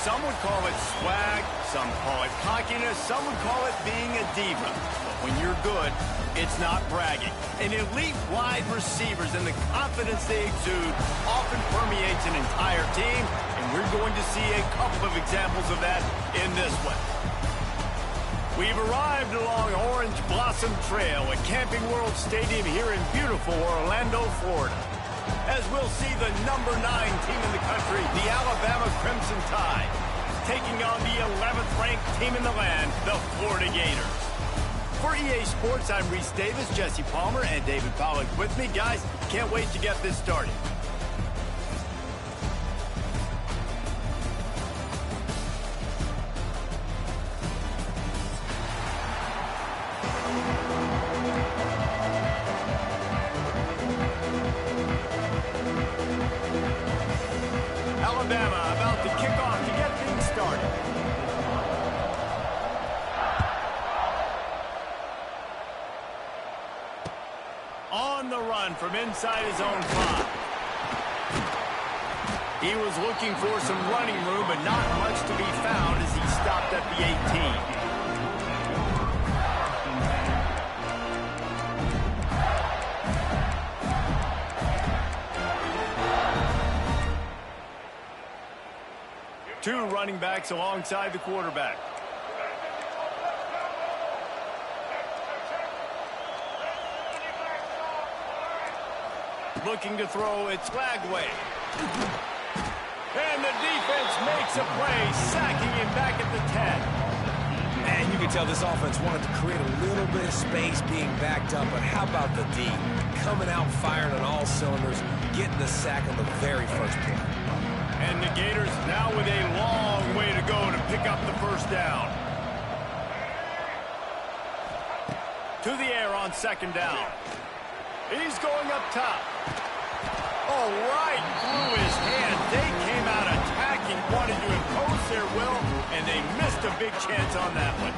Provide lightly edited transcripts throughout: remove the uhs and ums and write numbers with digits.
Some would call it swag, some call it cockiness, some would call it being a diva. But when you're good, it's not bragging. And elite wide receivers and the confidence they exude often permeates an entire team, and we're going to see a couple of examples of that in this one. We've arrived along Orange Blossom Trail at Camping World Stadium here in beautiful Orlando, Florida, as we'll see the number 9 team in the country, the Alabama Crimson Tide, taking on the 11th ranked team in the land, the Florida Gators. For EA Sports, I'm Reese Davis, Jesse Palmer, and David Pollack with me. Guys, can't wait to get this started. Alabama about to kick off to get things started. On the run from inside his own 5. He was looking for some running room, but not much to be found as he stopped at the 18. 2 running backs alongside the quarterback. Looking to throw, it's Lagway. And the defense makes a play, sacking him back at the 10. Man, you can tell this offense wanted to create a little bit of space being backed up, but how about the D? Coming out firing on all cylinders, getting the sack on the very first play. And the Gators now with a long way to go to pick up the first down. To the air on 2nd down. He's going up top. Oh, right through his hand. They came out attacking, wanted to impose their will, and they missed a big chance on that one.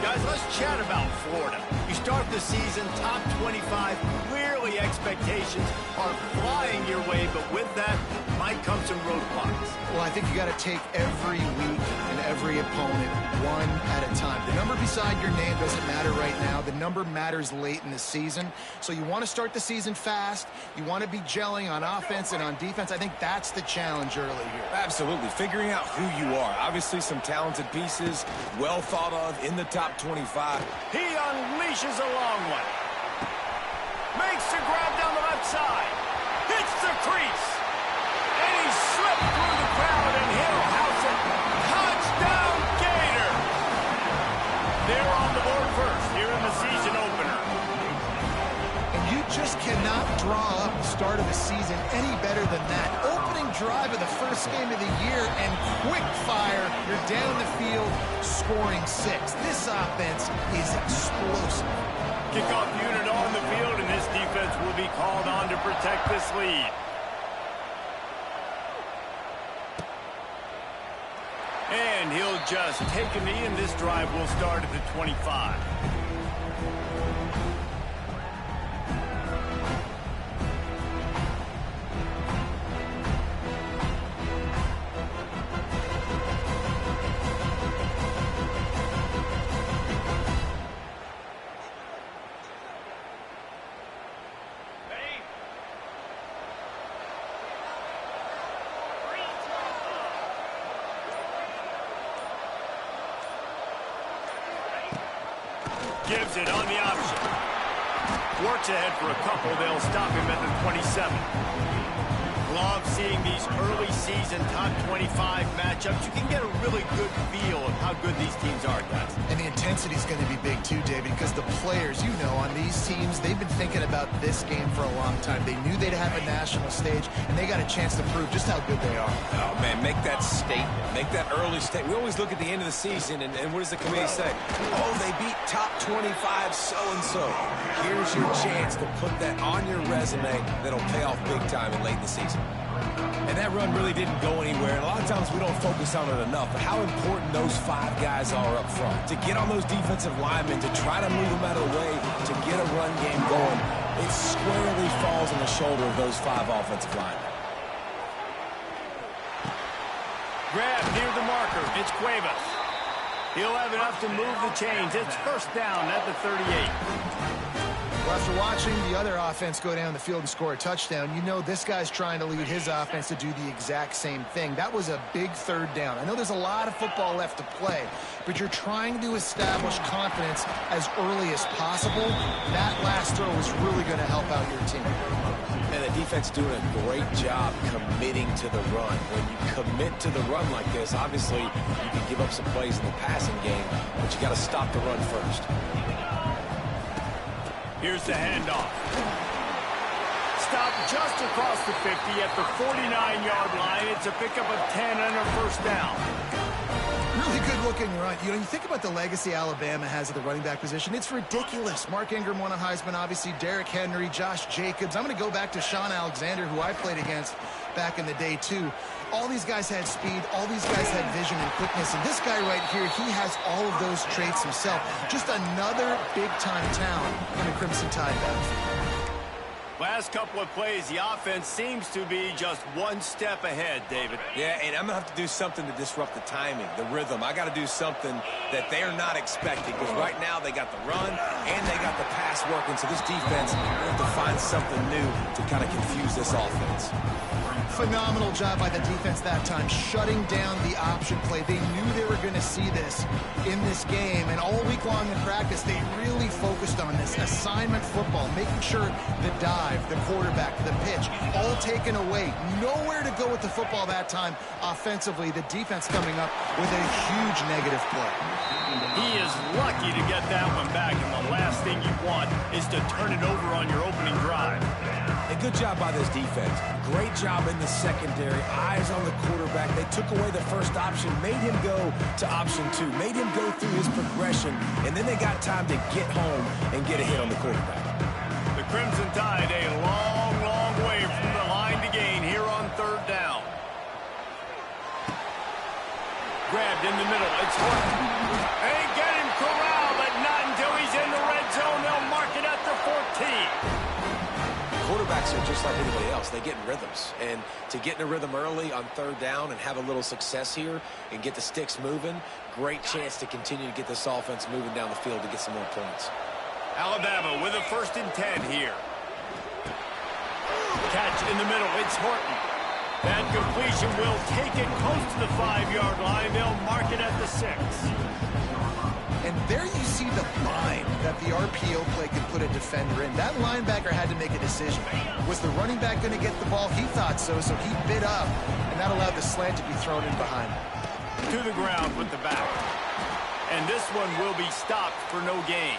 Guys, let's chat about Florida. You start the season top 25. Clearly expectations are flying your way, but with that might come some roadblocks. Well, I think you got to take every week and every opponent one at a time. The number beside your name doesn't matter right now. The number matters late in the season. So you want to start the season fast. You want to be gelling on offense and on defense. I think that's the challenge early here. Absolutely. Figuring out who you are. Obviously some talented pieces, well thought of in the top 25. He unleashes a long one. Makes the grab down the left side. Hits the crease. And he slipped through the crowd, and he'll house it. Touchdown, Gator! They're on the board first here in the season opener. And you just cannot draw up the start of the season any better than that. Opening drive of the first game of the year, and quick fire. You're down the field, scoring 6. This offense is explosive. Kickoff unit on the field, and this defense will be called on to protect this lead. And he'll just take a knee, and this drive will start at the 25. Gives it on the option. Works ahead for a couple. They'll stop him at the 27. Love seeing these early season top 25 matchups. You can get a really good feel of how good these teams are, guys. And the intensity is going to be big too, David, because the players, you know, on these teams, they've been thinking about this game for a long time. They knew they'd have a national stage, and they got a chance to prove just how good they are. Oh, man, make that statement. Make that early statement. We always look at the end of the season, and what does the committee say? Oh, they beat top 25 so-and-so. Here's your chance to put that on your resume that'll pay off big time in late in the season. And that run really didn't go anywhere. And a lot of times we don't focus on it enough, but how important those 5 guys are up front. To get on those defensive linemen, to try to move them out of the way, to get a run game going, it squarely falls on the shoulder of those 5 offensive linemen. Grab near the marker. It's Cuevas. He'll have enough to move the chains. It's first down at the 38. Well, after watching the other offense go down the field and score a touchdown, you know this guy's trying to lead his offense to do the exact same thing. That was a big third down. I know there's a lot of football left to play, but you're trying to establish confidence as early as possible. That last throw is really going to help out your team. And the defense doing a great job committing to the run. When you commit to the run like this, obviously you can give up some plays in the passing game, but you got to stop the run first. Here's the handoff. Stop just across the 50 at the 49-yard line. It's a pickup of 10 and a first down. Really good looking run. You know, you think about the legacy Alabama has at the running back position. It's ridiculous. Mark Ingram won a Heisman, obviously. Derrick Henry, Josh Jacobs. I'm going to go back to Sean Alexander, who I played against back in the day, too. All these guys had speed. All these guys had vision and quickness. And this guy right here, he has all of those traits himself. Just another big-time talent in the Crimson Tide backfield. Last couple of plays, the offense seems to be just one step ahead, David. Yeah, and I'm going to have to do something to disrupt the timing, the rhythm. I got to do something that they're not expecting, because right now they got the run and they got the pass working, so this defense will have to find something new to kind of confuse this offense. Phenomenal job by the defense that time, shutting down the option play. They knew they were going to see this in this game, and all week long in practice, they really focused on this assignment football, making sure the dive, the quarterback, the pitch, all taken away. Nowhere to go with the football that time offensively. The defense coming up with a huge negative play. He is lucky to get that one back, and the last thing you want is to turn it over on your opening drive. A good job by this defense. Great job in the secondary. Eyes on the quarterback. They took away the first option, made him go to option 2, made him go through his progression, and then they got time to get home and get a hit on the quarterback. The Crimson Tide a long, long way from the line to gain here on third down. Grabbed in the middle. It's Horton. They get him corralled, but not until he's in the red zone. They'll mark it at the 14. Quarterbacks are just like anybody else. They get in rhythms. And to get in a rhythm early on third down and have a little success here and get the sticks moving, great chance to continue to get this offense moving down the field to get some more points. Alabama with a 1st and 10 here. Catch in the middle. It's Horton. That completion will take it close to the 5-yard line. They'll mark it at the 6. And there you see the bind that the RPO play can put a defender in. That linebacker had to make a decision. Was the running back going to get the ball? He thought so, so he bit up, and that allowed the slant to be thrown in behind him. To the ground with the back. And this one will be stopped for no gain.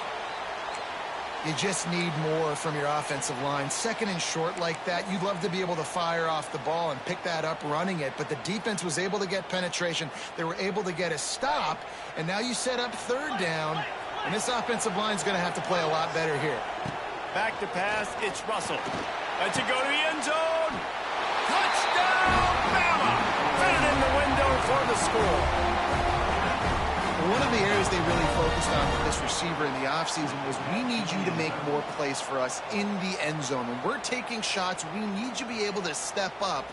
You just need more from your offensive line. 2nd and short like that, you'd love to be able to fire off the ball and pick that up running it, but the defense was able to get penetration. They were able to get a stop, and now you set up third down, and this offensive line is going to have to play a lot better here. Back to pass, it's Russell. Lets it go to the end zone. Touchdown, Bama! Fit it in the window for the score. One of the areas they really focused on with this receiver in the offseason was, we need you to make more plays for us in the end zone. When we're taking shots, we need you to be able to step up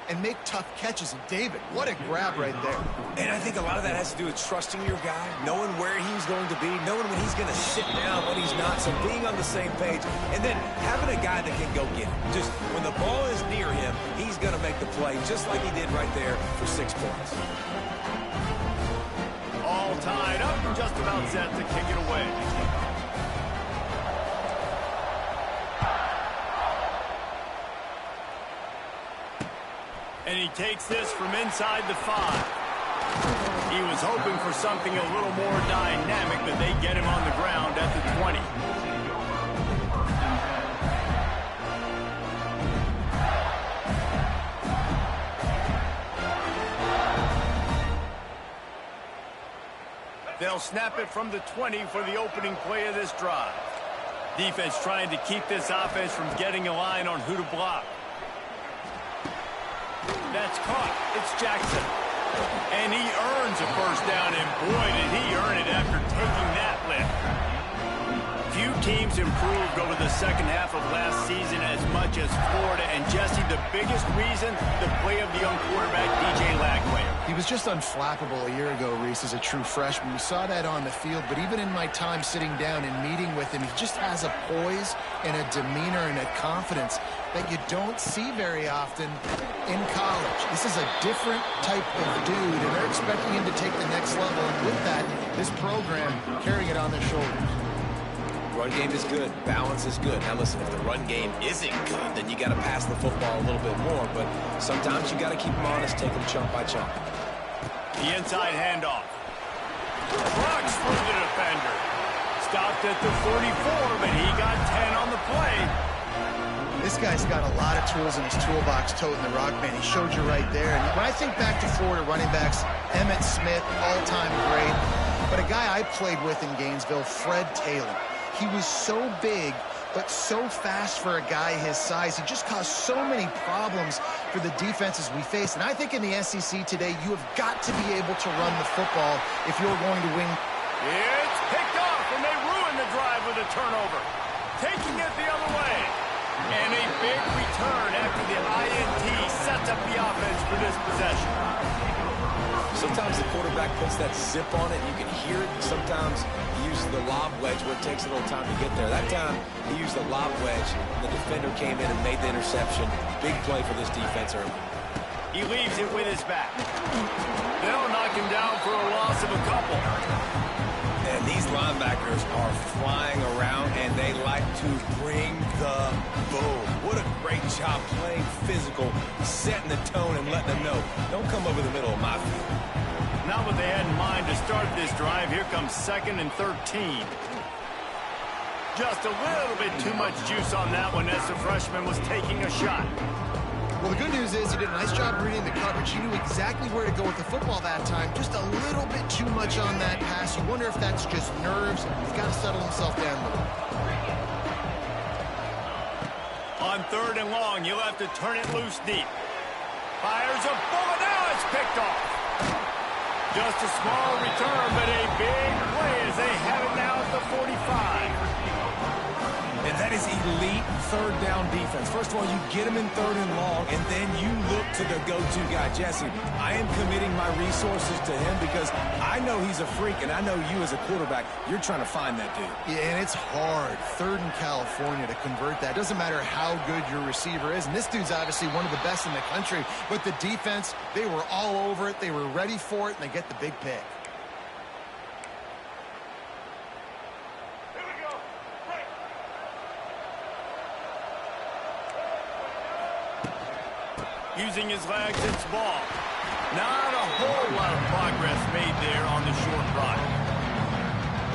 and make tough catches. And David, what a grab right there. And I think a lot of that has to do with trusting your guy, knowing where he's going to be, knowing when he's going to sit down, when he's not, so being on the same page, and then having a guy that can go get him. Just when the ball is near him, he's going to make the play, just like he did right there for 6 points. All tied up and just about set to kick it away. And he takes this from inside the 5. He was hoping for something a little more dynamic, but they get him on the ground at the 20. They'll snap it from the 20 for the opening play of this drive. Defense trying to keep this offense from getting a line on who to block. That's caught. It's Jackson. And he earns a first down, and boy, did he earn it after taking that lift. Few teams improved over the second half of last season as much as Florida. And, Jesse, the biggest reason, the play of the young quarterback, DJ Lagway. He was just unflappable a year ago, Reese, as a true freshman. We saw that on the field, but even in my time sitting down and meeting with him, he just has a poise and a demeanor and a confidence that you don't see very often in college. This is a different type of dude, and they're expecting him to take the next level. And with that, this program carrying it on their shoulders. Run game is good. Balance is good. Now, listen, if the run game isn't good, then you got to pass the football a little bit more. But sometimes you got to keep them honest, take them chunk by chunk. The inside handoff. Trucks through the defender. Stopped at the 44, but he got 10 on the play. This guy's got a lot of tools in his toolbox, toting the rock, man. He showed you right there. And when I think back to Florida running backs, Emmitt Smith, all-time great. But a guy I played with in Gainesville, Fred Taylor. He was so big, but so fast for a guy his size. He just caused so many problems for the defenses we face. And I think in the SEC today, you have got to be able to run the football if you're going to win. It's picked off, and they ruin the drive with a turnover. Taking it the other way. And a big return after the INT sets up the offense for this possession. Sometimes the quarterback puts that zip on it, and you can hear it. Sometimes he uses the lob wedge where it takes a little time to get there. That time, he used the lob wedge, and the defender came in and made the interception. Big play for this defense early. He leaves it with his back. They'll knock him down for a loss of a couple. And these linebackers are flying around, and they like to bring the boom. What a great job playing physical, setting the tone, and letting them know, don't come over the middle of my field. Not what they had in mind to start this drive. Here comes 2nd and 13. Just a little bit too much juice on that one as the freshman was taking a shot. Well, the good news is he did a nice job reading the coverage. He knew exactly where to go with the football that time. Just a little bit too much on that pass. You wonder if that's just nerves. He's got to settle himself down a little. On 3rd and long, you'll have to turn it loose deep. Fires a bullet. Now it's picked off. Just a small return, but a big play as they have it now at the 45. And that is elite 3rd down defense. First of all, you get him in 3rd and long, and then you look to the go-to guy. Jesse, I am committing my resources to him because I know he's a freak, and I know you as a quarterback, you're trying to find that dude. Yeah, and it's hard, 3rd in California, to convert that. Doesn't matter how good your receiver is, and this dude's obviously one of the best in the country, but the defense, they were all over it, they were ready for it, and they get the big pick. Using his legs, it's ball. Not a whole lot of progress made there on the short run.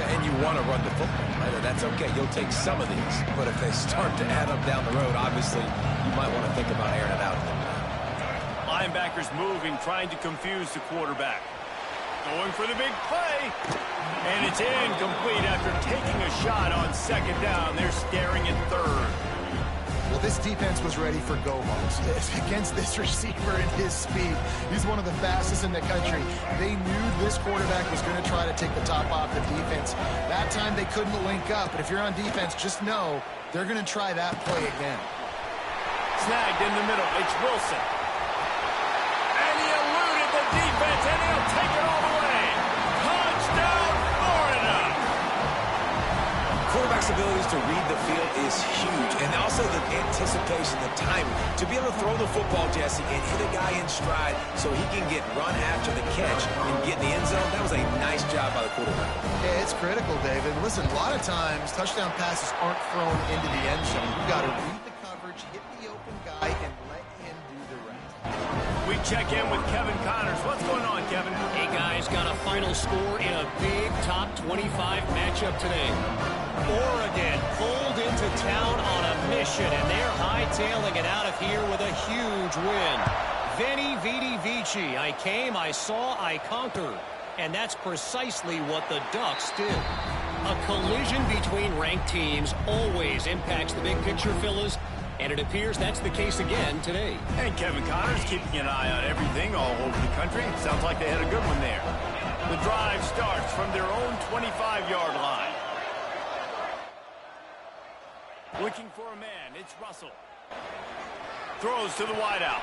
And you want to run the football, right? That's okay. You'll take some of these. But if they start to add up down the road, obviously, you might want to think about airing it out. Linebackers moving, trying to confuse the quarterback. Going for the big play. And it's incomplete after taking a shot on 2nd down. They're staring at 3rd. Well, this defense was ready for go balls against this receiver and his speed. He's one of the fastest in the country. They knew this quarterback was going to try to take the top off the defense. That time they couldn't link up, but if you're on defense, just know they're going to try that play again. Snagged in the middle. It's Wilson. And he eluded the defense, and he'll take it all the way. Touchdown, Florida! Quarterback's abilities to read the field is huge, and also the anticipation, the timing. To be able to throw the football, Jesse, and hit a guy in stride so he can get run after the catch and get in the end zone, that was a nice job by the quarterback. Yeah, it's critical, David. Listen, a lot of times touchdown passes aren't thrown into the end zone. You've got to read the coverage, hit the open guy, and let him do the rest. We check in with Kevin Connors. What's going on, Kevin? Hey, guys, got a final score in a big top 25 matchup today. Oregon pulled into town on a mission, and they're hightailing it out of here with a huge win. Veni, vidi, vici. I came, I saw, I conquered. And that's precisely what the Ducks did. A collision between ranked teams always impacts the big picture, fellas. And it appears that's the case again today. And Kevin Connors keeping an eye on everything all over the country. Sounds like they had a good one there. The drive starts from their own 25-yard line. Looking for a man. It's Russell. Throws to the wideout.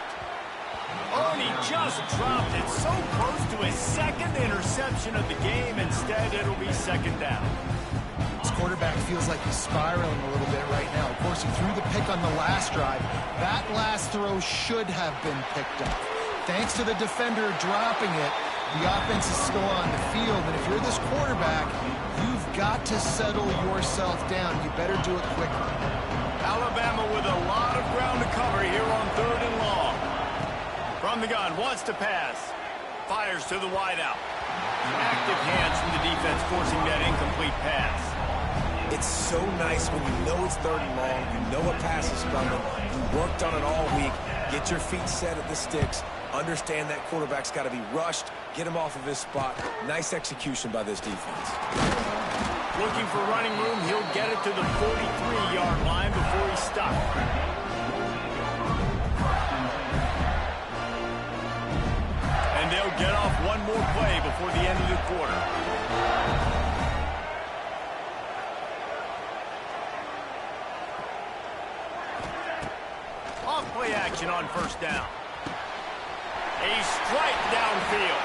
Oh, and he just dropped it so close to his second interception of the game. Instead, it'll be second down. This quarterback feels like he's spiraling a little bit right now. Of course, he threw the pick on the last drive. That last throw should have been picked up. Thanks to the defender dropping it, the offense is still on the field. And if you're this quarterback, you've got to settle yourself down. You better do it quickly. Alabama with a lot of ground to cover here on 3rd and long. From the gun, wants to pass. Fires to the wideout. Active hands from the defense forcing that incomplete pass. It's so nice when you know it's 3rd and long, you know a pass is coming, you worked on it all week, get your feet set at the sticks, understand that quarterback's got to be rushed, get him off of his spot. Nice execution by this defense. Looking for running room, he'll get it to the 43-yard line before he's stopped. And they'll get off one more play before the end of the quarter. Off-play action on 1st down. A strike downfield.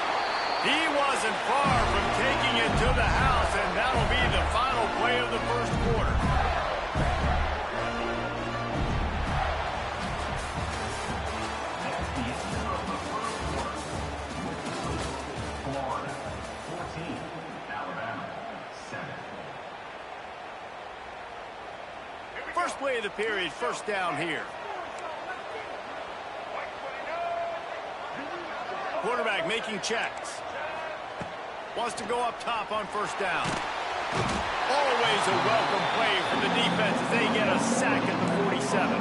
He wasn't far from taking it to the house, and that'll be the final play of the 1st quarter. First play of the period, 1st down here. Quarterback making checks. Wants to go up top on 1st down. Always a welcome play from the defense as they get a sack at the 47.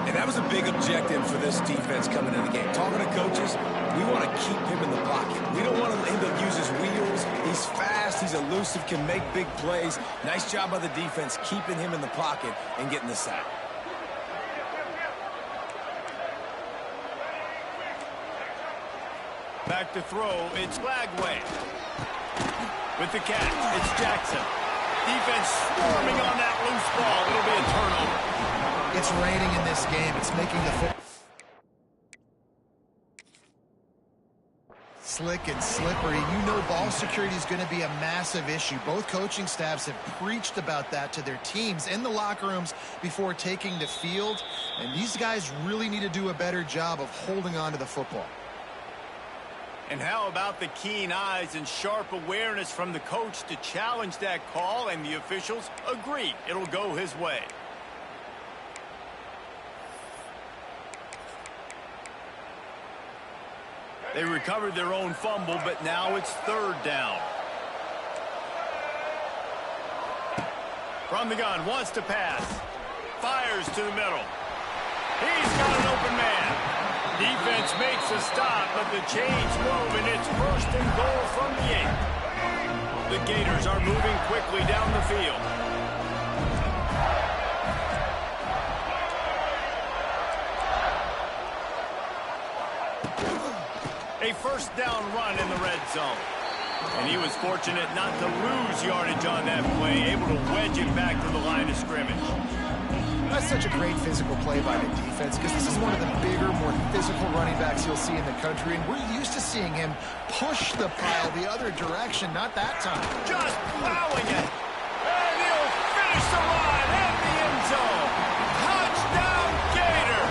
And that was a big objective for this defense coming into the game. Talking to coaches, we want to keep him in the pocket. We don't want him to use his wheels. He's fast, he's elusive, can make big plays. Nice job by the defense keeping him in the pocket and getting the sack. Back to throw, it's Flagway. With the catch, it's Jackson. Defense swarming on that loose ball. It'll be a turnover. It's raining in this game. It's making the foot slick and slippery. You know ball security is going to be a massive issue. Both coaching staffs have preached about that to their teams in the locker rooms before taking the field. And these guys really need to do a better job of holding on to the football. And how about the keen eyes and sharp awareness from the coach to challenge that call, and the officials agree it'll go his way. They recovered their own fumble, but now it's 3rd down. From the gun, wants to pass. Fires to the middle. He's got an open man. Defense makes a stop, but the chains move, and it's 1st and goal from the 8. The Gators are moving quickly down the field. A 1st down run in the red zone. And he was fortunate not to lose yardage on that play, able to wedge it back to the line of scrimmage. That's such a great physical play by the defense because this is one of the bigger, more physical running backs you'll see in the country, and we're used to seeing him push the pile the other direction, not that time. Just plowing it. And he'll finish the run in the end zone. Touchdown, Gator.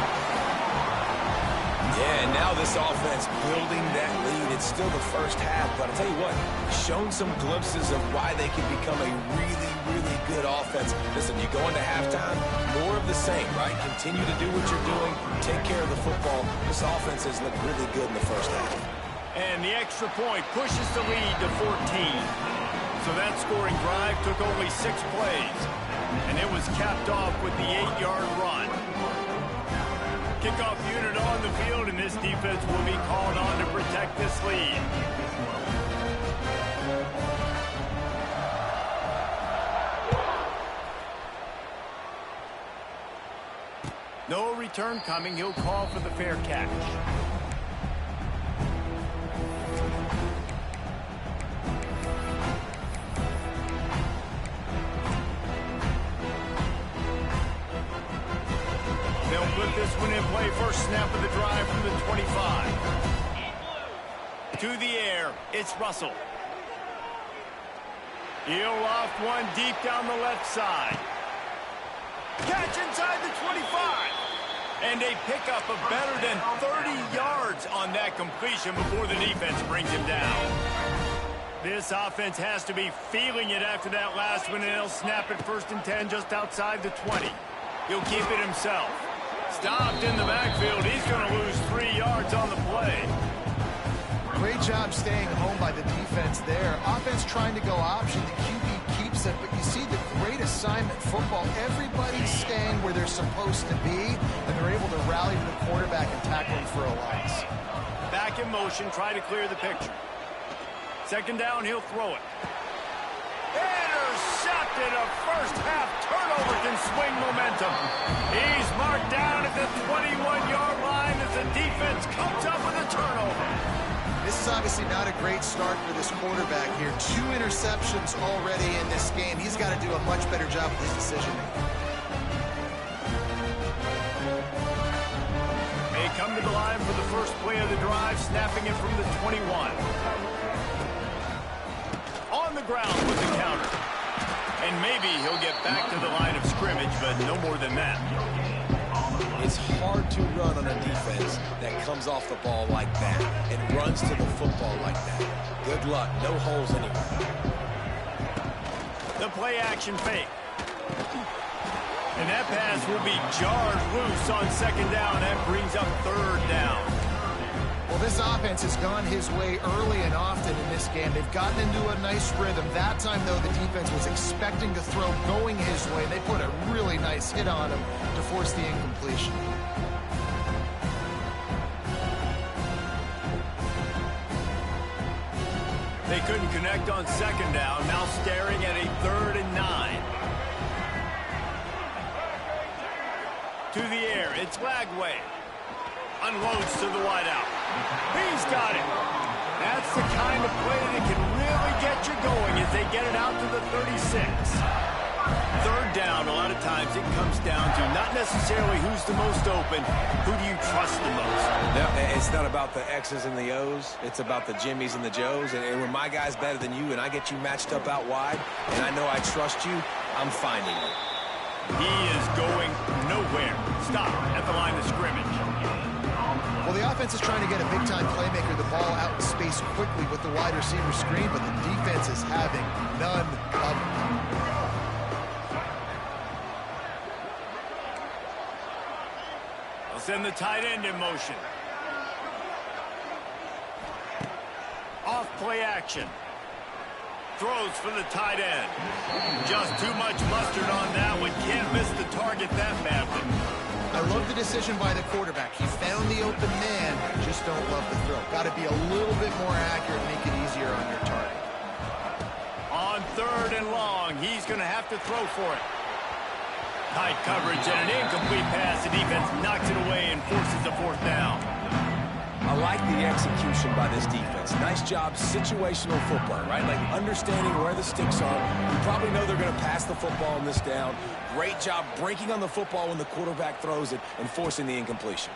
Yeah, and now this offense building that lead. It's still the 1st half, but I'll tell you what, shown some glimpses of why they can become a really, really good offense. Listen, you go into halftime, more of the same, right? Continue to do what you're doing, take care of the football. This offense has looked really good in the 1st half. And the extra point pushes the lead to 14. So that scoring drive took only 6 plays. And it was capped off with the 8-yard run. Kickoff unit on the field, and this defense will be called on to protect this lead. No return coming. He'll call for the fair catch. first snap of the drive from the 25. To the air, it's Russell. He'll loft one deep down the left side. Catch inside the 25. And a pickup of better than 30 yards on that completion before the defense brings him down. This offense has to be feeling it after that last one, and they'll snap it 1st and 10 just outside the 20. He'll keep it himself. Stopped in the backfield. He's going to lose 3 yards on the play. Great job staying home by the defense there. Offense trying to go option. The QB keeps it, but you see the great assignment football. Everybody's staying where they're supposed to be, and they're able to rally to the quarterback and tackle him for a loss. Back in motion, try to clear the picture. 2nd down, he'll throw it. Intercepted. A first-half turnover can swing momentum. He's marked down at the 21-yard line as the defense comes up with a turnover. This is obviously not a great start for this quarterback here. 2 interceptions already in this game. He's got to do a much better job with his decision-making. They come to the line for the first play of the drive, snapping it from the 21. On the ground with the counter. And maybe he'll get back to the line of scrimmage, but no more than that. It's hard to run on a defense that comes off the ball like that and runs to the football like that. Good luck. No holes anywhere. The play action fake. And that pass will be jarred loose on 2nd down. That brings up 3rd down. Well, this offense has gone his way early and often in this game. They've gotten into a nice rhythm. That time, though, the defense was expecting to throw going his way. They put a really nice hit on him to force the incompletion. They couldn't connect on 2nd down. Now staring at a 3rd and 9. To the air, it's Lagway. Unloads to the wideout. He's got it. That's the kind of play that can really get you going as they get it out to the 36. 3rd down, a lot of times it comes down to not necessarily who's the most open, who do you trust the most? No, it's not about the X's and the O's. It's about the Jimmies and the Joes. And when my guy's better than you and I get you matched up out wide, and I know I trust you, I'm finding you. He is going nowhere. Stop at the line of scrimmage. Well, the offense is trying to get a big-time playmaker the ball out in space quickly with the wide receiver screen, but the defense is having none of it. They'll send the tight end in motion. Off play action. Throws for the tight end. Just too much mustard on that one. Can't miss the target that badly. I love the decision by the quarterback. He found the open man, just don't love the throw. Got to be a little bit more accurate, make it easier on your target. On 3rd and long, he's going to have to throw for it. Tight coverage and an incomplete pass. The defense knocks it away and forces a 4th down. I like the execution by this defense. Nice job, situational football, right? Like understanding where the sticks are. You probably know they're going to pass the football on this down. Great job breaking on the football when the quarterback throws it and forcing the incompletion.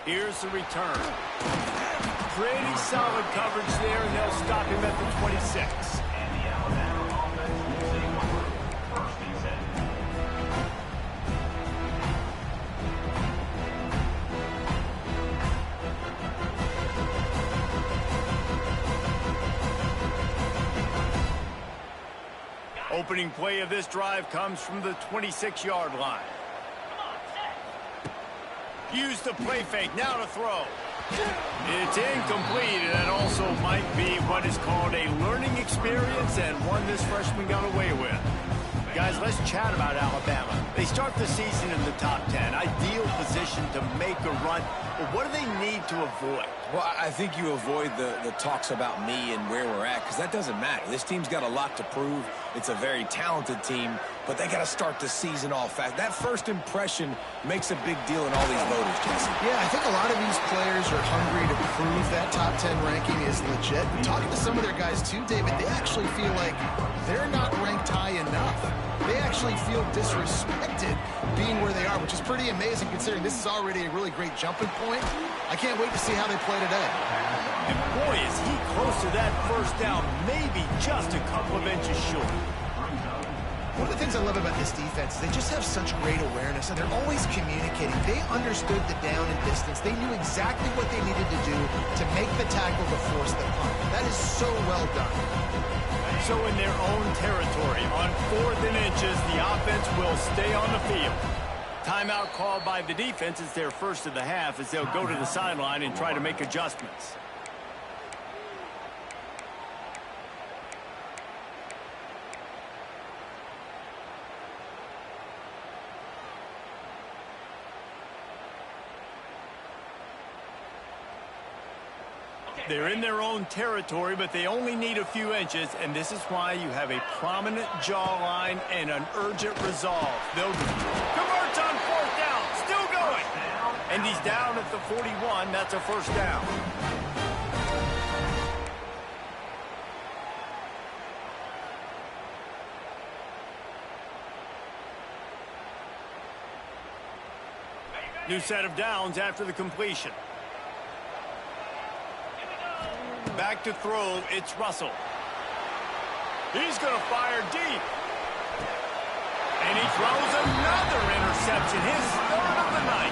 Here's the return. Pretty solid coverage there, and they'll stop him at the 26. Opening play of this drive comes from the 26-yard line. Use the play fake, now to throw. It's incomplete, and that also might be what is called a learning experience and one this freshman got away with. Guys, let's chat about Alabama. They start the season in the top 10. Ideal position to make a run. But what do they need to avoid? Well, I think you avoid the talks about me and where we're at, because that doesn't matter. This team's got a lot to prove. It's a very talented team, but they got to start the season off fast. That first impression makes a big deal in all these voters, Jesse. Yeah, I think a lot of these players are hungry to prove that top 10 ranking is legit. And talking to some of their guys too, David, they actually feel like they're not ranked high enough. They actually feel disrespected being where they are, which is pretty amazing considering this is already a really great jumping point. I can't wait to see how they play today. And boy, is he close to that first down, maybe just a couple of inches short. One of the things I love about this defense is they just have such great awareness, and they're always communicating. They understood the down and distance. They knew exactly what they needed to do to make the tackle to force the punt. That is so well done. So in their own territory, on 4th and inches, the offense will stay on the field. Timeout called by the defense is their first of the half as they'll go to the sideline and try to make adjustments. They're in their own territory, but they only need a few inches, and this is why you have a prominent jawline and an urgent resolve. They'll convert on 4th down, still going. And he's down at the 41. That's a first down. New set of downs after the completion. Back to throw, it's Russell. He's going to fire deep. And he throws another interception, his 3rd of the night.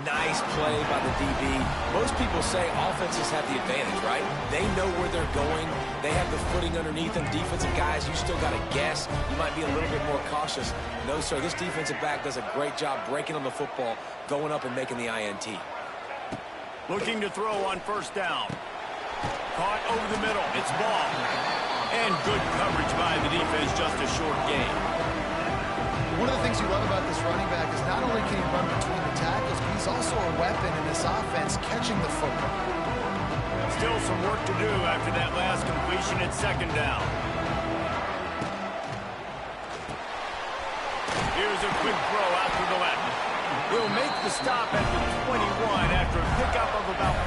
Nice play by the DB. Most people say offenses have the advantage, right? They know where they're going. They have the footing underneath them. Defensive guys, you still got to guess. You might be a little bit more cautious. No, sir, this defensive back does a great job breaking on the football, going up and making the INT. Looking to throw on 1st down. Caught over the middle. It's ball. And good coverage by the defense, just a short gain. One of the things you love about this running back is not only can he run between the tackles, but he's also a weapon in this offense catching the football. Still some work to do after that last completion at 2nd down. Here's a quick throw out to the left. He'll make the stop at the 21 after a pickup of about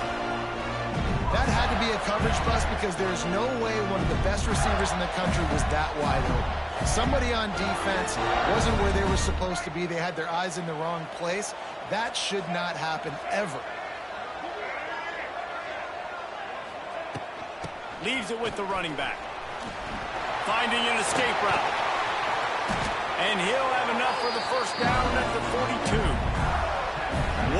5. That had to be a coverage bust because there's no way one of the best receivers in the country was that wide open. Somebody on defense wasn't where they were supposed to be. They had their eyes in the wrong place. That should not happen ever. Leaves it with the running back. Finding an escape route. And he'll have enough for the first down at the 42.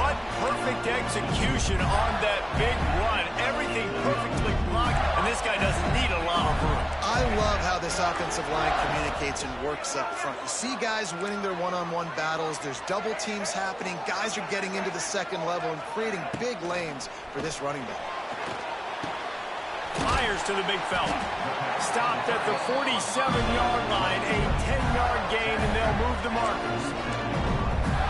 What perfect execution on that big run. Everything perfectly blocked, and this guy doesn't need a lot of room. I love how this offensive line communicates and works up front. You see guys winning their one-on-one battles. There's double teams happening. Guys are getting into the second level and creating big lanes for this running back. Fires to the big fella. Stopped at the 47-yard line, a 10-yard gain, and they'll move the markers.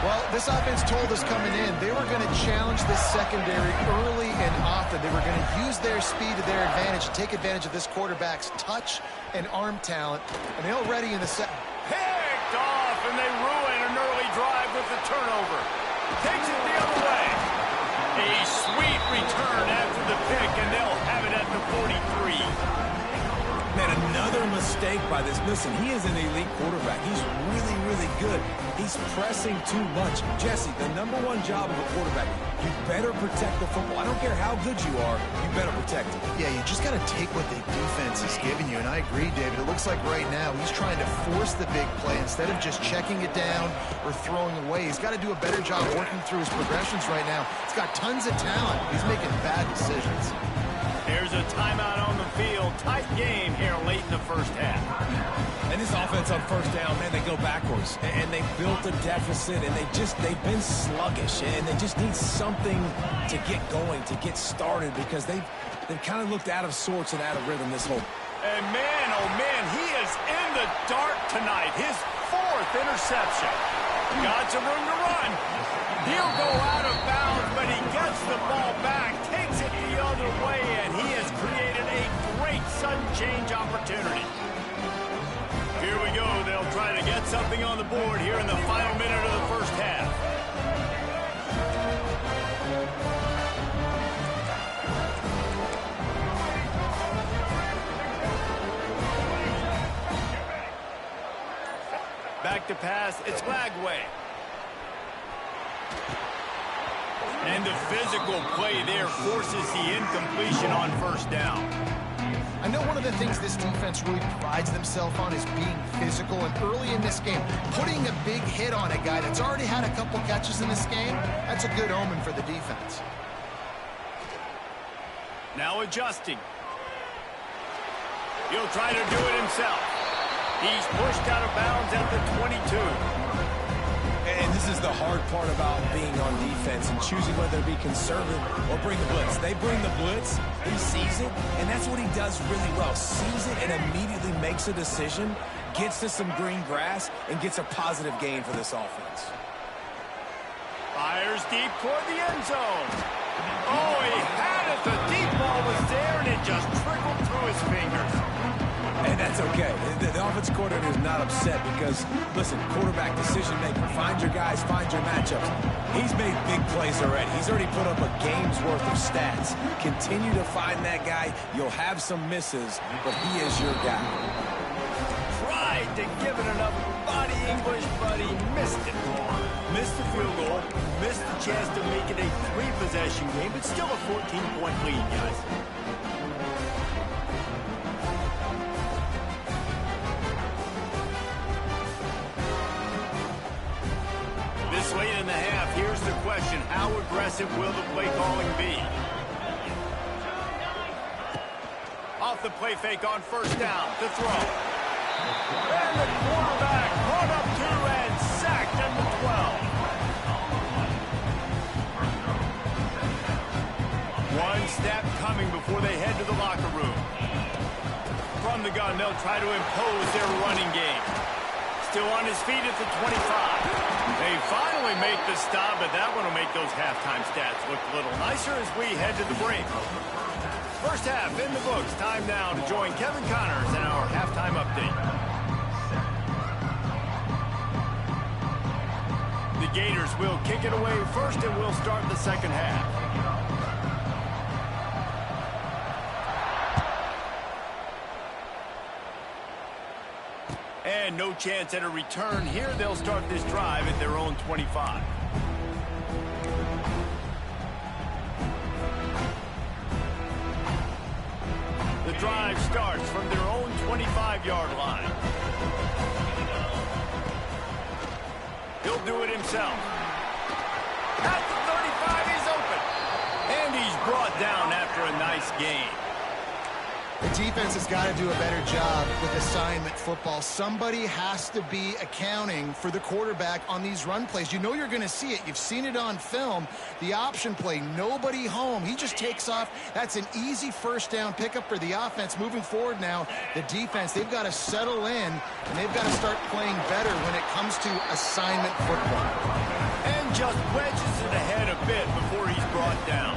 Well, this offense told us coming in they were going to challenge this secondary early and often. They were going to use their speed to their advantage and take advantage of this quarterback's touch and arm talent. And they're already in the second. Picked off, and they ruin an early drive with the turnover. Takes it the other way. A sweet return after the pick, and they'll have it at the 43. Man, another mistake by this. Listen, he is an elite quarterback. He's really, really good. He's pressing too much. Jesse, the #1 job of a quarterback, you better protect the football. I don't care how good you are, you better protect it. Yeah, you just got to take what the defense is giving you, and I agree, David. It looks like right now he's trying to force the big play instead of just checking it down or throwing away. He's got to do a better job working through his progressions right now. He's got tons of talent. He's making bad decisions. There's a timeout on the field. Tight game here late in the first half. And this offense on 1st down, man, they go backwards. And they built a deficit, and they've been sluggish. And they just need something to get going, to get started, because they've kind of looked out of sorts and out of rhythm this whole. And man, oh man, he is in the dark tonight. His 4th interception. Got some room to run. He'll go out of bounds, but he gets the ball back, takes it the away, and he has created a great sudden change opportunity. Here we go. They'll try to get something on the board here in the final minute of the first half. Back to pass. It's Lagway. And the physical play there forces the incompletion on first down. I know one of the things this defense really prides themselves on is being physical, and early in this game, putting a big hit on a guy that's already had a couple catches in this game, that's a good omen for the defense. Now adjusting. He'll try to do it himself. He's pushed out of bounds at the 22. And this is the hard part about being on defense and choosing whether to be conservative or bring the blitz. They bring the blitz, he sees it, and that's what he does really well. Sees it and immediately makes a decision, gets to some green grass, and gets a positive gain for this offense. Fires deep toward the end zone. Oh, he had it. The deep ball was there, and it just trickled through his fingers. And that's okay. The offensive coordinator is not upset because, listen, quarterback decision-making, find your guys, find your matchups. He's made big plays already. He's already put up a game's worth of stats. Continue to find that guy. You'll have some misses, but he is your guy. Tried to give it enough body English, but he missed it. Missed the field goal, missed the chance to make it a 3-possession game, but still a 14-point lead, guys. This late in the half, here's the question. How aggressive will the play calling be? Off the play fake on first down. The throw. And the quarterback caught up to and sacked at the 12. One snap coming before they head to the locker room. From the gun, they'll try to impose their running game. Still on his feet at the 25. They finally make the stop, but that one will make those halftime stats look a little nicer as we head to the break. First half in the books. Time now to join Kevin Connors in our halftime update. The Gators will kick it away first, and we'll start the second half. And no chance at a return here. They'll start this drive at their own 25. The drive starts from their own 25-yard line. He'll do it himself. At the 35, he's open. And he's brought down after a nice gain. The defense has got to do a better job with assignment football. Somebody has to be accounting for the quarterback on these run plays. You know you're going to see it. You've seen it on film. The option play, nobody home. He just takes off. That's an easy first down pickup for the offense. Moving forward now, the defense, they've got to settle in, and they've got to start playing better when it comes to assignment football. And just wedges it ahead a bit before he's brought down.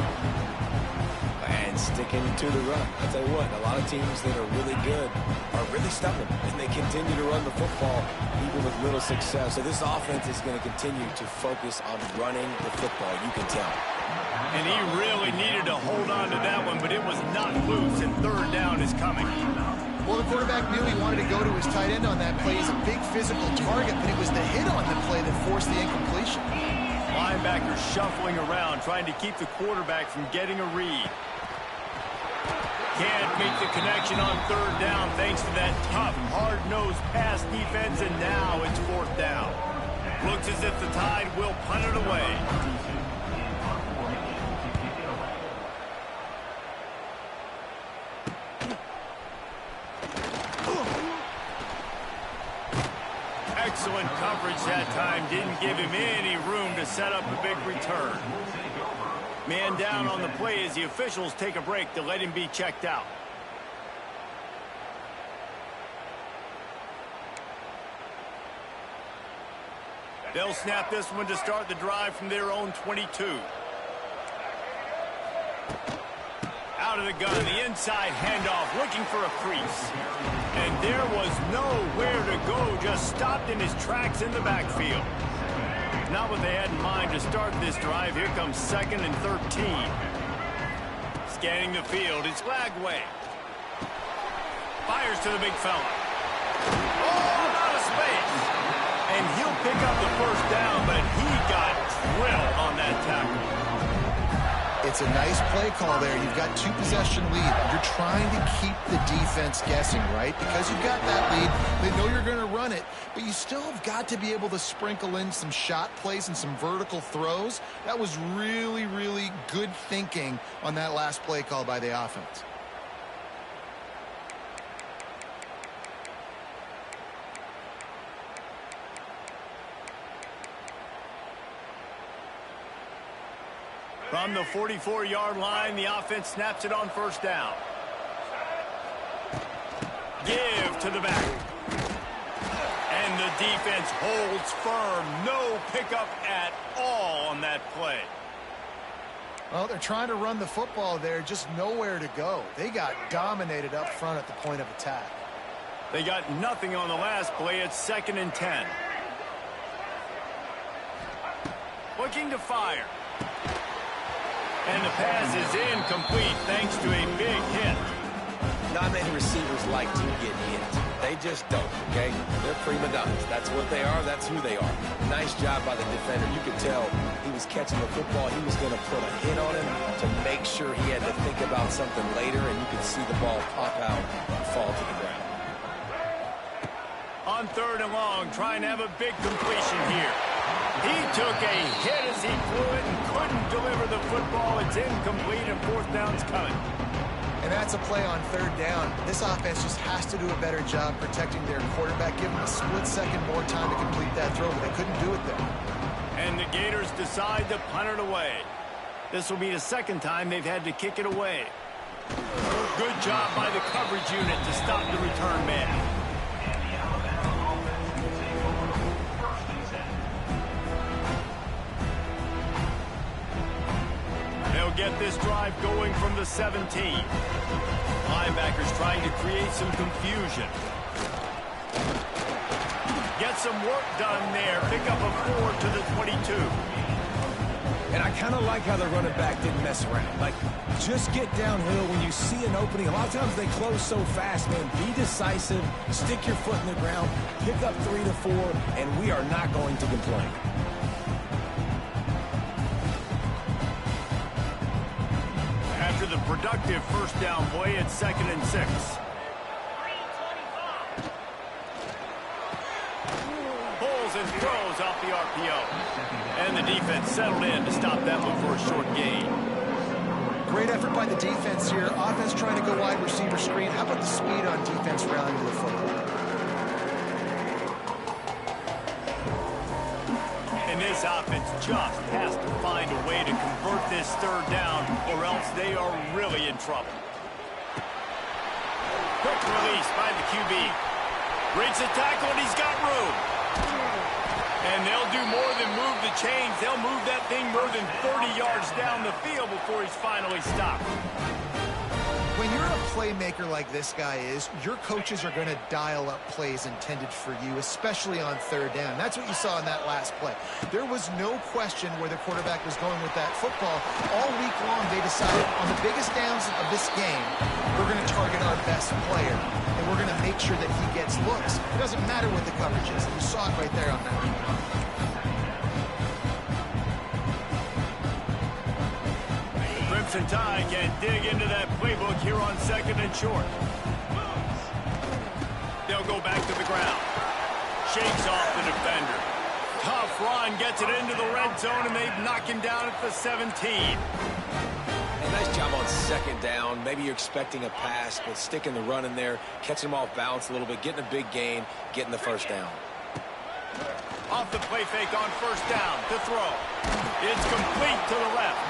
And sticking to the run. I'll tell you what, a lot of teams that are really good are really stubborn, and they continue to run the football even with little success. So this offense is going to continue to focus on running the football, you can tell. And he really needed to hold on to that one, but it was not loose, and third down is coming. Well, the quarterback knew he wanted to go to his tight end on that play. He's a big physical target, but it was the hit on the play that forced the incompletion. Linebacker shuffling around, trying to keep the quarterback from getting a read. Can't make the connection on third down thanks to that tough, hard-nosed pass defense, and now it's fourth down. Looks as if the Tide will punt it away. Excellent coverage that time. Didn't give him any room to set up a big return. Man down on the play as the officials take a break to let him be checked out. They'll snap this one to start the drive from their own 22. Out out of the gun, the inside handoff, looking for a crease. And there was nowhere to go, just stopped in his tracks in the backfield. Not what they had in mind to start this drive. Here comes 2nd and 13. Scanning the field, it's Lagway. Fires to the big fella. Oh, out of space. And he'll pick up the first down, but he got drilled on that tackle. It's a nice play call there. You've got 2-possession lead. You're trying to keep the defense guessing, right? Because you've got that lead. They know you're going to run it, but you still have got to be able to sprinkle in some shot plays and some vertical throws. That was really, really good thinking on that last play call by the offense. From the 44-yard line, the offense snaps it on first down. Give to the back. And the defense holds firm. No pickup at all on that play. Well, they're trying to run the football there, just nowhere to go. They got dominated up front at the point of attack. They got nothing on the last play. It's 2nd and 10. Looking to fire. And the pass is incomplete thanks to a big hit. Not many receivers like to get hit. They just don't, okay? They're prima donnas. That's what they are. That's who they are. Nice job by the defender. You could tell he was catching the football. He was going to put a hit on him to make sure he had to think about something later, and you could see the ball pop out and fall to the ground. On 3rd and long, trying to have a big completion here. He took a hit as he flew it and couldn't deliver the football. It's incomplete, and 4th down's coming. And that's a play on 3rd down. This offense just has to do a better job protecting their quarterback, give him a split second more time to complete that throw, but they couldn't do it there. And the Gators decide to punt it away. This will be the 2nd time they've had to kick it away. Good job by the coverage unit to stop the return man. Get this drive going from the 17. Linebackers trying to create some confusion. Get some work done there. Pick up a 4 to the 22. And I kind of like how the running back didn't mess around. Like, just get downhill when you see an opening. A lot of times they close so fast, man. Be decisive. Stick your foot in the ground. Pick up 3 to 4, and we are not going to complain. After the productive first down play, it's 2nd and 6. Pulls and throws off the RPO. And the defense settled in to stop that one for a short gain. Great effort by the defense here. Offense trying to go wide receiver screen. How about the speed on defense rallying to the football? And this offense just has to find a way to convert this 3rd down, or else they are really in trouble. Quick release by the QB. Breaks the tackle, and he's got room. And they'll do more than move the chains. They'll move that thing more than 30 yards down the field before he's finally stopped. When you're a playmaker like this guy is, your coaches are going to dial up plays intended for you, especially on 3rd down. That's what you saw in that last play. There was no question where the quarterback was going with that football. All week long, they decided on the biggest downs of this game, we're going to target our best player, and we're going to make sure that he gets looks. It doesn't matter what the coverage is. You saw it right there on that. Ncaa can dig into that playbook here on 2nd and short. They'll go back to the ground. Shakes off the defender. Tough run, gets it into the red zone, and they knock him down at the 17. Hey, nice job on 2nd down. Maybe you're expecting a pass, but sticking the run in there, catching them off balance a little bit, getting a big gain, getting the 1st down. Off the play fake on 1st down to throw. It's complete to the left.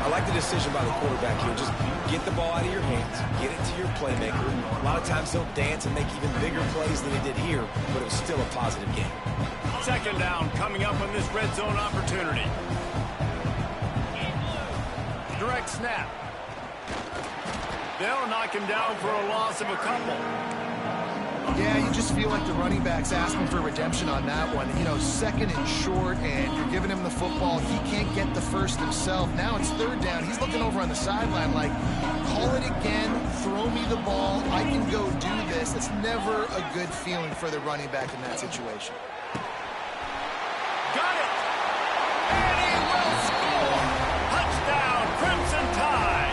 I like the decision by the quarterback here. Just get the ball out of your hands, get it to your playmaker. A lot of times they'll dance and make even bigger plays than they did here, but it was still a positive game. 2nd down coming up on this red zone opportunity. Direct snap. They'll knock him down for a loss of a couple. Yeah, you just feel like the running back's asking for redemption on that one. You know, second and short, and you're giving him the football. He can't get the first himself. Now it's third down. He's looking over on the sideline like, call it again, throw me the ball, I can go do this. It's never a good feeling for the running back in that situation. Got it! And he will score! Touchdown, Crimson Tide!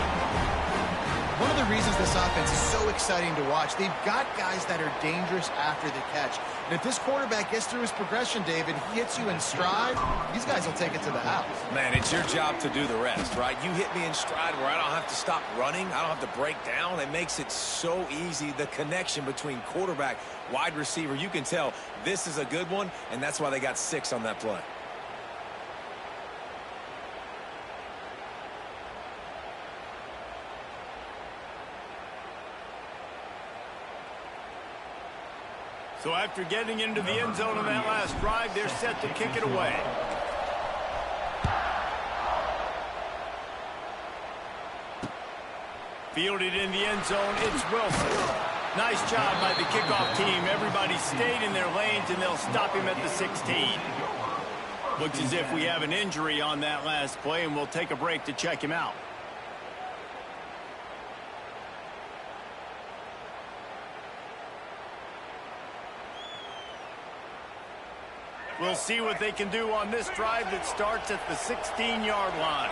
One of the reasons this offense is so exciting to watch, they've got guys that are dangerous after the catch. And if this quarterback gets through his progression, David, he hits you in stride, these guys will take it to the house. Man, it's your job to do the rest, right? You hit me in stride where I don't have to stop running. I don't have to break down. It makes it so easy. The connection between quarterback, wide receiver, you can tell this is a good one, and that's why they got 6 on that play. So after getting into the end zone on that last drive, they're set to kick it away. Fielded in the end zone, it's Wilson. Nice job by the kickoff team. Everybody stayed in their lanes, and they'll stop him at the 16. Looks as if we have an injury on that last play, and we'll take a break to check him out. We'll see what they can do on this drive that starts at the 16-yard line.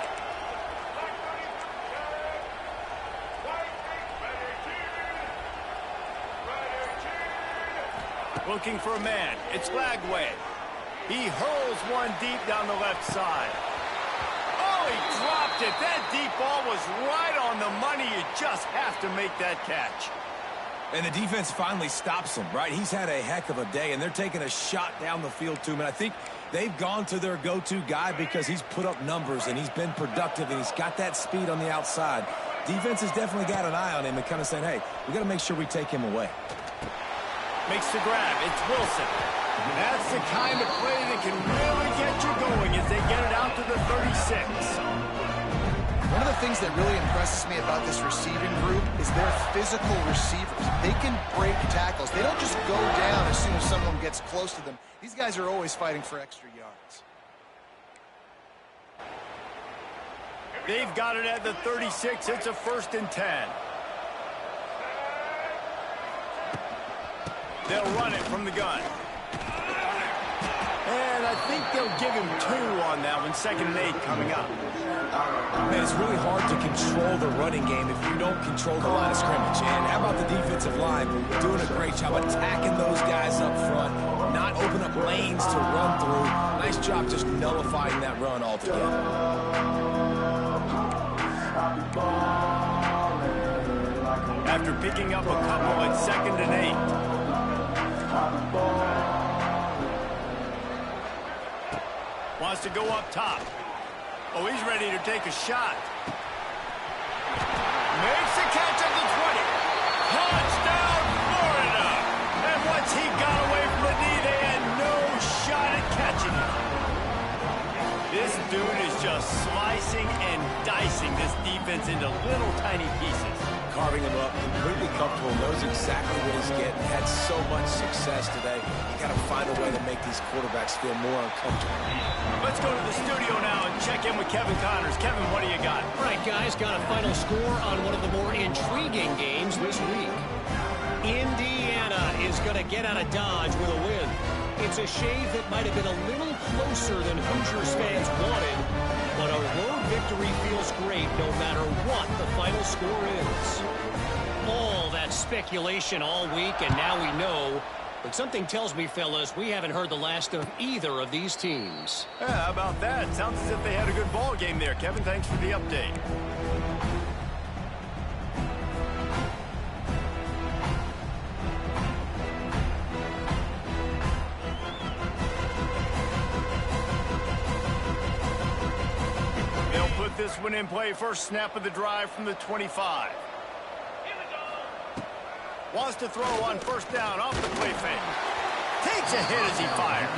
Looking for a man. It's Lagway. He hurls one deep down the left side. Oh, he dropped it. That deep ball was right on the money. You just have to make that catch. And the defense finally stops him, right? He's had a heck of a day, and they're taking a shot down the field to him. And I think they've gone to their go-to guy because he's put up numbers, and he's been productive, and he's got that speed on the outside. Defense has definitely got an eye on him and kind of saying, hey, we got to make sure we take him away. Makes the grab. It's Wilson. That's the kind of play that can really get you going as they get it out to the 36. One of the things that really impresses me about this receiving group is their physical receivers. They can break tackles. They don't just go down as soon as someone gets close to them. These guys are always fighting for extra yards. They've got it at the 36. It's a 1st and 10. They'll run it from the gun. And I think they'll give him 2 on that one. 2nd and 8 coming up. Man, it's really hard to control the running game if you don't control the line of scrimmage. And how about the defensive line doing a great job attacking those guys up front, not open up lanes to run through. Nice job just nullifying that run altogether. After picking up a couple at 2nd and 8. Wants to go up top. Oh, he's ready to take a shot. Makes the catch at the 20. Touchdown, Florida! And once he got away from the knee, they had no shot at catching him. This dude is just slicing and dicing this defense into little tiny pieces. Carving him up, completely comfortable, knows exactly what he's getting, had so much success today. You got to find a way to make these quarterbacks feel more uncomfortable. Let's go to the studio now and check in with Kevin Connors. Kevin, what do you got? All right, guys, got a final score on one of the more intriguing games this week. Indiana is going to get out of Dodge with a win. It's a shave that might have been a little closer than Hoosiers fans wanted, but a road victory feels great no matter what the final score is. All that speculation all week, and now we know. But something tells me, fellas, we haven't heard the last of either of these teams. Yeah, how about that? Sounds as if they had a good ball game there. Kevin, thanks for the update. They'll put this one in play. First snap of the drive from the 25. Wants to throw on 1st down off the play fake. Takes a hit as he fires.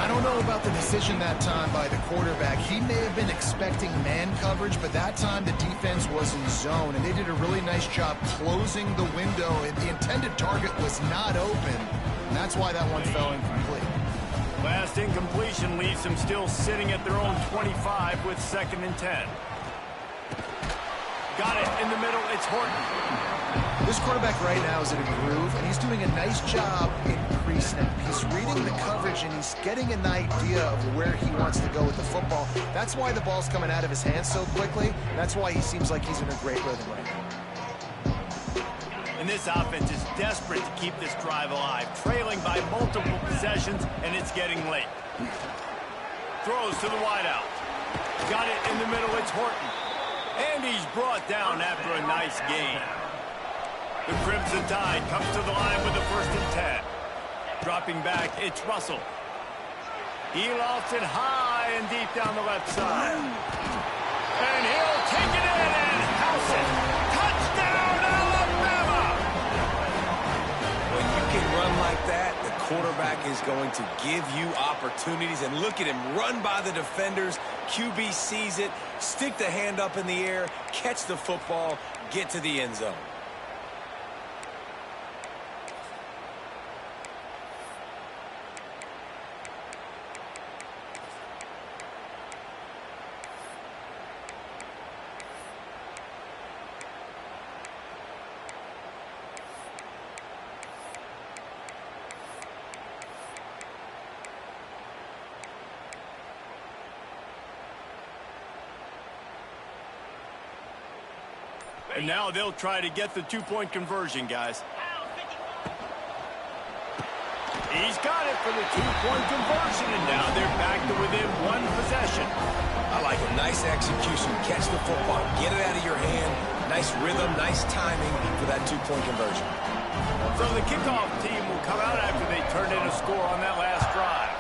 I don't know about the decision that time by the quarterback. He may have been expecting man coverage, but that time the defense was in zone, and they did a really nice job closing the window. The intended target was not open, and that's why that one fell incomplete. Last incompletion leaves them still sitting at their own 25 with 2nd and 10. Got it in the middle. It's Horton. This quarterback right now is in a groove, and he's doing a nice job in pre-snap. He's reading the coverage, and he's getting an idea of where he wants to go with the football. That's why the ball's coming out of his hands so quickly. That's why he seems like he's in a great rhythm right now. And this offense is desperate to keep this drive alive, trailing by multiple possessions, and it's getting late. Throws to the wideout. Got it in the middle. It's Horton. And he's brought down after a nice gain. The Crimson Tide comes to the line with the 1st and 10. Dropping back, it's Russell. He lofts it high and deep down the left side. And he'll take it in and house it. Touchdown, Alabama! When you can run like that, the quarterback is going to give you opportunities. And look at him run by the defenders. QB sees it, stick the hand up in the air, catch the football, get to the end zone. And now they'll try to get the 2-point conversion, guys. He's got it for the 2-point conversion, and now they're back to within 1 possession. I like a nice execution. Catch the football, get it out of your hand. Nice rhythm, nice timing for that 2-point conversion. So the kickoff team will come out after they turned in a score on that last drive.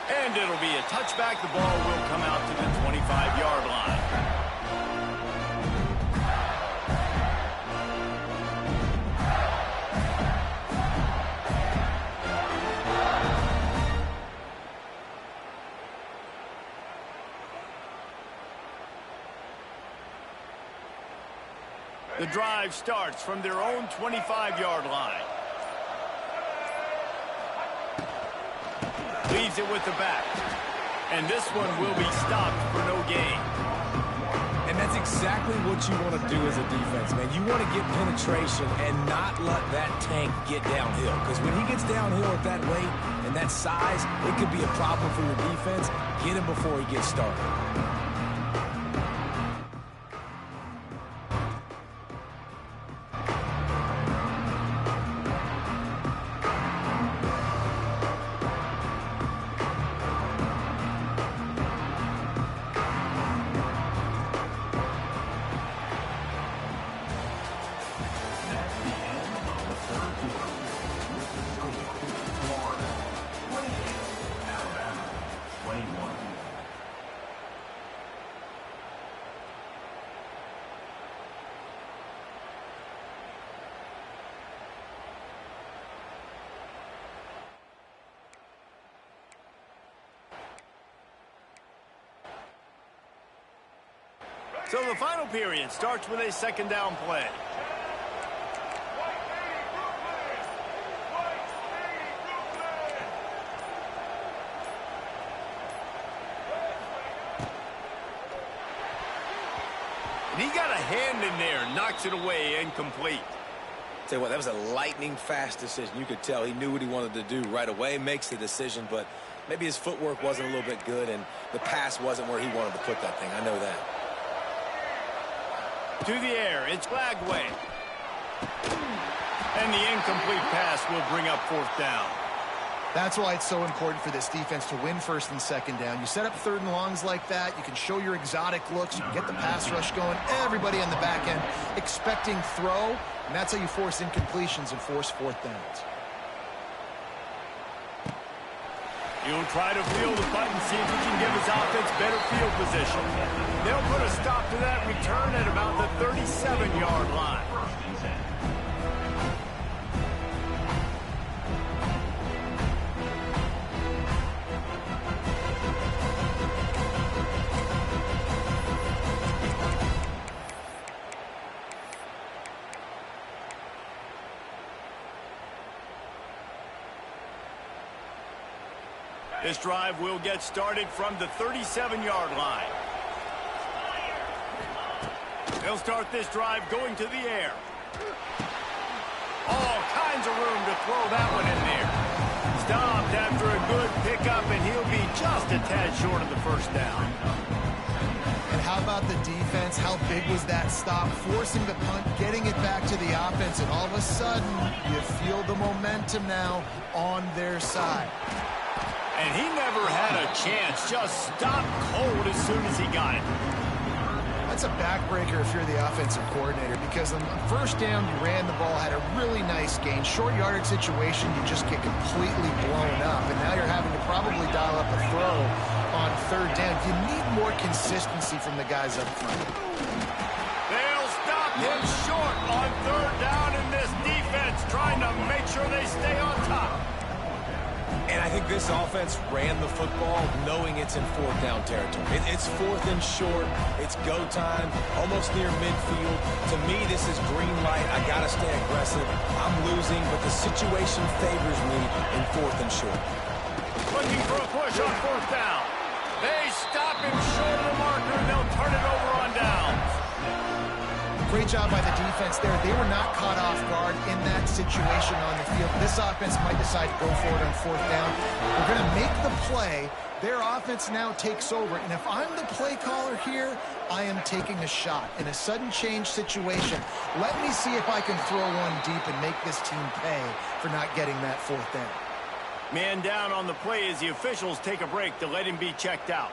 And it'll be a touchback. The ball will come out to the 25-yard line. The drive starts from their own 25-yard line. Leaves it with the back. And this one will be stopped for no gain. And that's exactly what you want to do as a defense, man. You want to get penetration and not let that tank get downhill. Because when he gets downhill at that weight and that size, it could be a problem for your defense. Get him before he gets started. So the final period starts with a 2nd down play. And he got a hand in there, knocks it away, incomplete. Tell you what, that was a lightning-fast decision. You could tell he knew what he wanted to do right away, makes the decision, but maybe his footwork wasn't a little bit good, and the pass wasn't where he wanted to put that thing. I know that. To the air, it's Flagway. And the incomplete pass will bring up 4th down. That's why it's so important for this defense to win 1st and 2nd down. You set up 3rd and longs like that, you can show your exotic looks, you can get the pass rush going, everybody on the back end expecting throw, and that's how you force incompletions and force 4th downs. He'll try to field the button, see if he can give his offense better field position. They'll put a stop to that return at about the 37-yard line. This drive will get started from the 37-yard line. They'll start this drive going to the air. All kinds of room to throw that one in there. Stopped after a good pickup, and he'll be just a tad short of the first down. And how about the defense? How big was that stop? Forcing the punt, getting it back to the offense, and all of a sudden, you feel the momentum now on their side. And he never had a chance. Just stopped cold as soon as he got it. That's a backbreaker if you're the offensive coordinator, because on the first down, you ran the ball, had a really nice gain. Short yardage situation, you just get completely blown up, and now you're having to probably dial up a throw on third down. You need more consistency from the guys up front. They'll stop him short on third down in this defense, trying to make sure they stay on top. And I think this offense ran the football knowing it's in fourth down territory. It's fourth and short. It's go time, almost near midfield. To me, this is green light. I got to stay aggressive. I'm losing, but the situation favors me in fourth and short. Looking for a push on fourth down. They stop him short of the marker, and they'll turn it over on downs. Great job by the defense there. They were not caught off guard in that situation on the field. This offense might decide to go for it on fourth down. We're going to make the play. Their offense now takes over. And if I'm the play caller here, I am taking a shot. In a sudden change situation, let me see if I can throw one deep and make this team pay for not getting that fourth down. Man down on the play as the officials take a break to let him be checked out.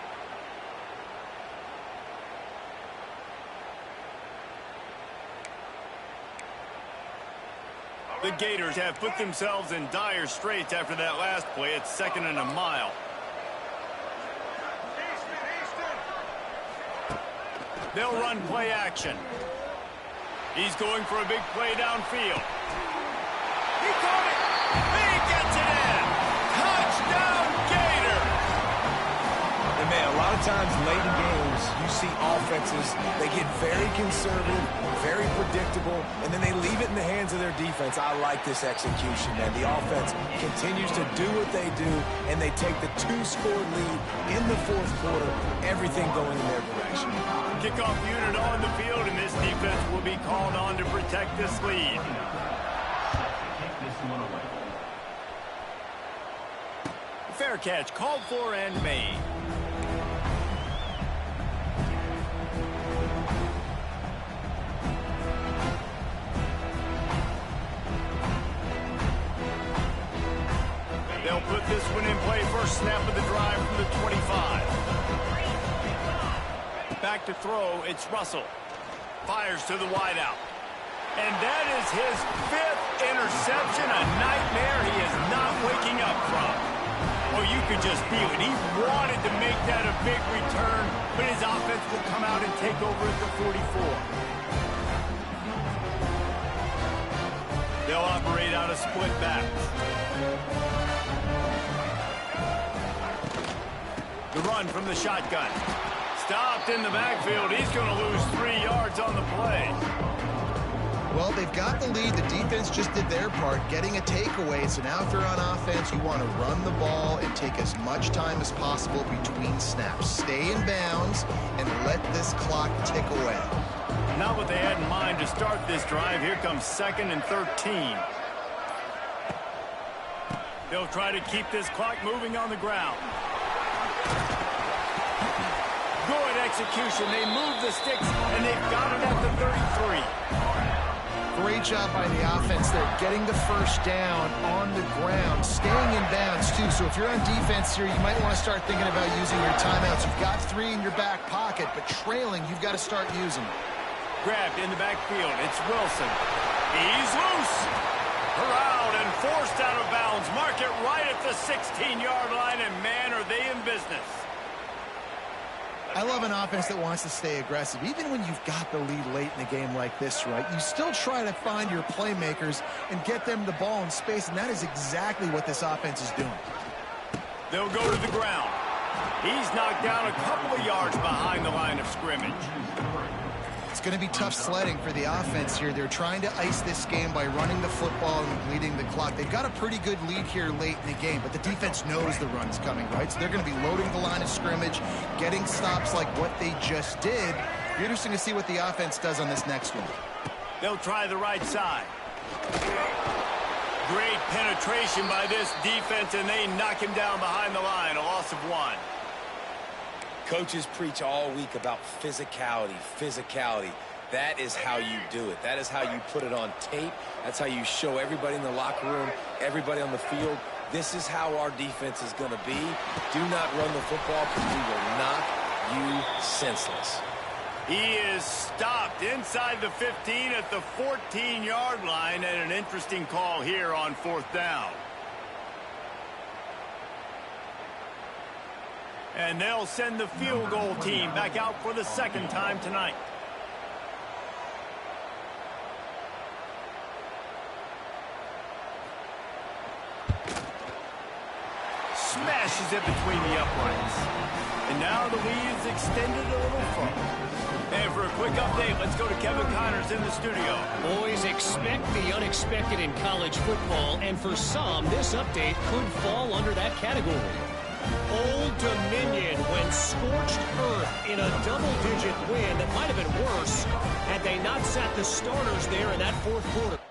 The Gators have put themselves in dire straits after that last play. It's 2nd and a mile. They'll run play action. He's going for a big play downfield. He caught it. He gets it in. Touchdown, Gator. And man, a lot of times late in games, you see offenses, they get very conservative, very predictable, and then they leave it in the hands of their defense. I like this execution, man. The offense continues to do what they do, and they take the 2-score lead in the fourth quarter, everything going in their direction. Kickoff unit on the field, and this defense will be called on to protect this lead. Fair catch called for and made. They'll put this one in play. First snap of the drive from the 25. Back to throw, it's Russell. Fires to the wideout. And that is his 5th interception, a nightmare he is not waking up from. Well, you could just feel it. He wanted to make that a big return, but his offense will come out and take over at the 44. They'll operate out a split back. The run from the shotgun. Stopped in the backfield. He's going to lose 3 yards on the play. Well, they've got the lead. The defense just did their part, getting a takeaway. So now if you're on offense, you want to run the ball and take as much time as possible between snaps. Stay in bounds and let this clock tick away. Not what they had in mind to start this drive. Here comes 2nd and 13. They'll try to keep this clock moving on the ground. Good execution. They move the sticks, and they've got it at the 33. Great job by the offense there, getting the first down on the ground, staying in bounds, too. So if you're on defense here, you might want to start thinking about using your timeouts. You've got 3 in your back pocket, but trailing, you've got to start using them. Grabbed in the backfield. It's Wilson. He's loose. Corralled and forced out of bounds. Mark it right at the 16-yard line, and man, are they in business. I love an offense that wants to stay aggressive. Even when you've got the lead late in a game like this, right, you still try to find your playmakers and get them the ball in space, and that is exactly what this offense is doing. They'll go to the ground. He's knocked down a couple of yards behind the line of scrimmage. It's going to be tough sledding for the offense here. They're trying to ice this game by running the football and bleeding the clock. They've got a pretty good lead here late in the game, but the defense knows the run's coming, right? So they're going to be loading the line of scrimmage, getting stops like what they just did. Be interesting to see what the offense does on this next one. They'll try the right side. Great penetration by this defense, and they knock him down behind the line. A loss of 1. Coaches preach all week about physicality, physicality. That is how you do it. That is how you put it on tape. That's how you show everybody in the locker room, everybody on the field. This is how our defense is going to be. Do not run the football because we will knock you senseless. He is stopped inside the 15 at the 14-yard line, and an interesting call here on 4th down. And they'll send the field goal team back out for the 2nd time tonight. Smashes it between the uprights. And now the lead is extended a little further. And for a quick update, let's go to Kevin Connors in the studio. Boys, expect the unexpected in college football, and for some, this update could fall under that category. Old Dominion went scorched earth in a double-digit win that might have been worse had they not sat the starters there in that 4th quarter.